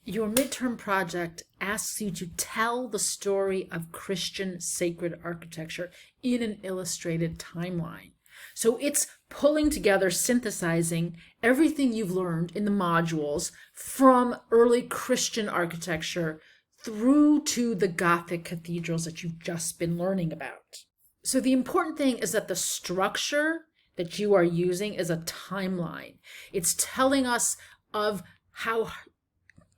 Your midterm project asks you to tell the story of Christian sacred architecture in an illustrated timeline. So it's pulling together, synthesizing everything you've learned in the modules from early Christian architecture through to the Gothic cathedrals that you've just been learning about. So the important thing is that the structure that you are using is a timeline. It's telling us of how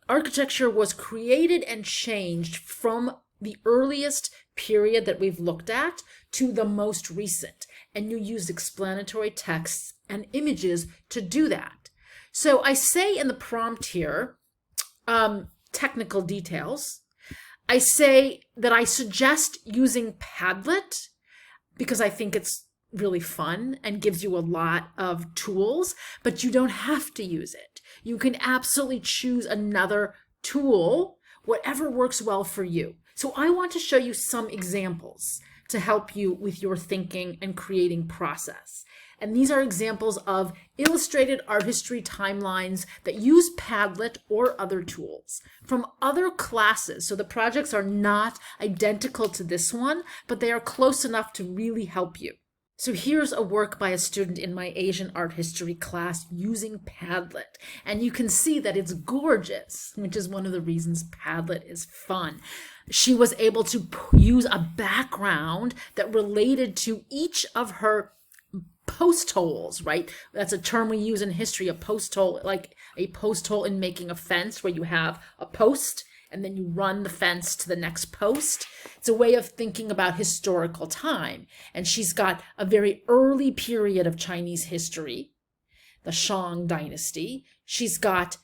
architecture was created and changed from the earliest period that we've looked at to the most recent. And you use explanatory texts and images to do that. So I say in the prompt here, technical details. I say that I suggest using Padlet because I think it's really fun and gives you a lot of tools, but you don't have to use it. You can absolutely choose another tool, whatever works well for you. So I want to show you some examples to help you with your thinking and creating process. And these are examples of illustrated art history timelines that use Padlet or other tools from other classes. So the projects are not identical to this one, but they are close enough to really help you. So here's a work by a student in my Asian art history class using Padlet. And you can see that it's gorgeous, which is one of the reasons Padlet is fun. She was able to use a background that related to each of her post holes, right? That's a term we use in history, a post hole, like a post hole in making a fence where you have a post and then you run the fence to the next post. It's a way of thinking about historical time. And she's got a very early period of Chinese history, the Shang dynasty. She's got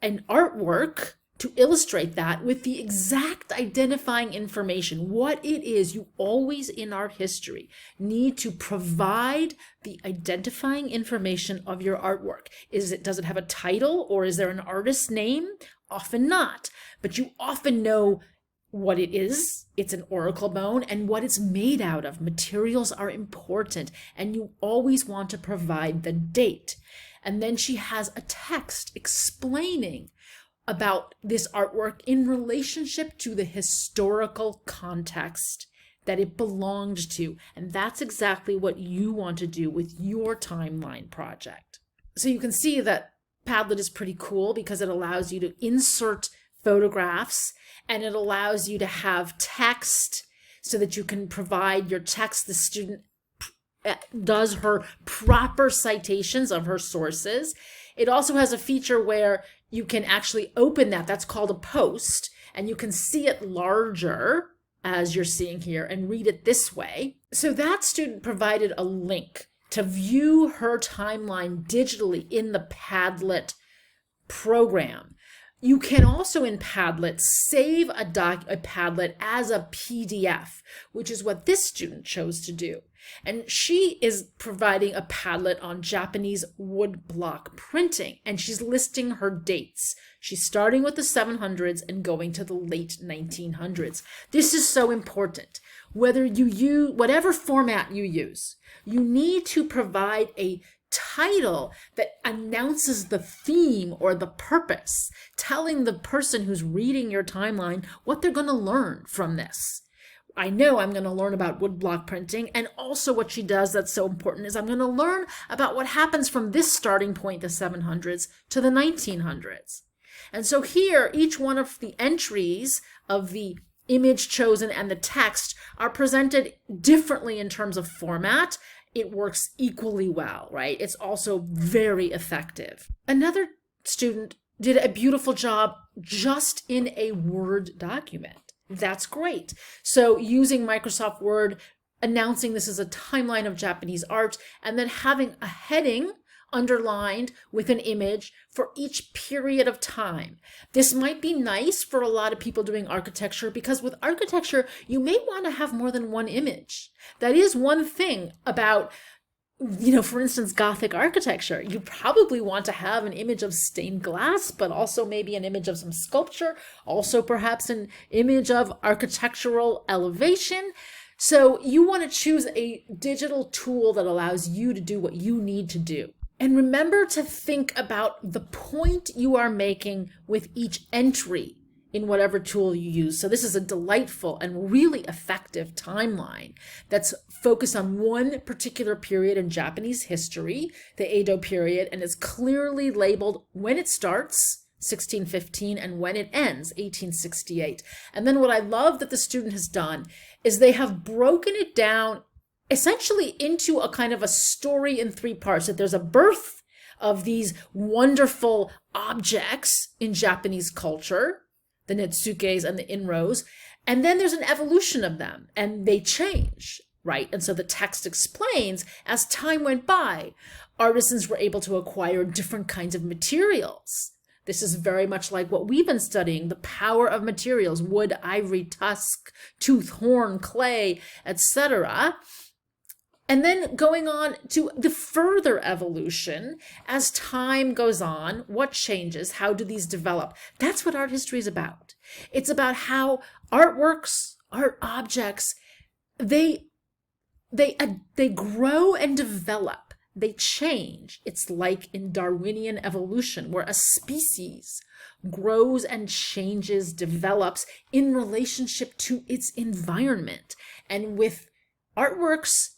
an artwork to illustrate that with the exact identifying information. What it is, you always in art history need to provide the identifying information of your artwork. Does it have a title or is there an artist's name? Often not, but you often know what it is. It's an oracle bone and what it's made out of. Materials are important and you always want to provide the date. And then she has a text explaining about this artwork in relationship to the historical context that it belonged to. And that's exactly what you want to do with your timeline project. So you can see that Padlet is pretty cool because it allows you to insert photographs and it allows you to have text so that you can provide your text. The student does her proper citations of her sources. It also has a feature where you can actually open that. That's called a post, and you can see it larger as you're seeing here and read it this way. So that student provided a link to view her timeline digitally in the Padlet program. You can also in Padlet save a Padlet as a PDF, which is what this student chose to do. And she is providing a Padlet on Japanese woodblock printing, and she's listing her dates. She's starting with the 700s and going to the late 1900s. This is so important. Whether you use, whatever format you use, you need to provide a title that announces the theme or the purpose, telling the person who's reading your timeline what they're going to learn from this. I know I'm going to learn about woodblock printing, and also what she does that's so important is I'm going to learn about what happens from this starting point, the 700s, to the 1900s. And so here, each one of the entries of the image chosen and the text are presented differently in terms of format. It works equally well, right? It's also very effective. Another student did a beautiful job just in a Word document. That's great. So using Microsoft Word, announcing this is a timeline of Japanese art, and then having a heading underlined with an image for each period of time. This might be nice for a lot of people doing architecture because with architecture, you may want to have more than one image. That is one thing about, for instance, Gothic architecture. You probably want to have an image of stained glass, but also maybe an image of some sculpture, also perhaps an image of architectural elevation. So you want to choose a digital tool that allows you to do what you need to do. And remember to think about the point you are making with each entry in whatever tool you use. So this is a delightful and really effective timeline that's focused on one particular period in Japanese history, the Edo period, and is clearly labeled when it starts, 1615, and when it ends, 1868. And then what I love that the student has done is they have broken it down essentially into a kind of a story in three parts, that there's a birth of these wonderful objects in Japanese culture, the netsukes and the inros, and then there's an evolution of them and they change, right? And so the text explains, as time went by, artisans were able to acquire different kinds of materials. This is very much like what we've been studying, the power of materials, wood, ivory, tusk, tooth, horn, clay, etc. And then going on to the further evolution, as time goes on, what changes? How do these develop? That's what art history is about. It's about how artworks, art objects, they grow and develop. They change. It's like in Darwinian evolution, where a species grows and changes, develops in relationship to its environment. And with artworks,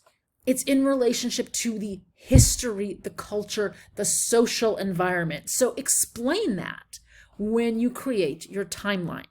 it's in relationship to the history, the culture, the social environment. So explain that when you create your timeline.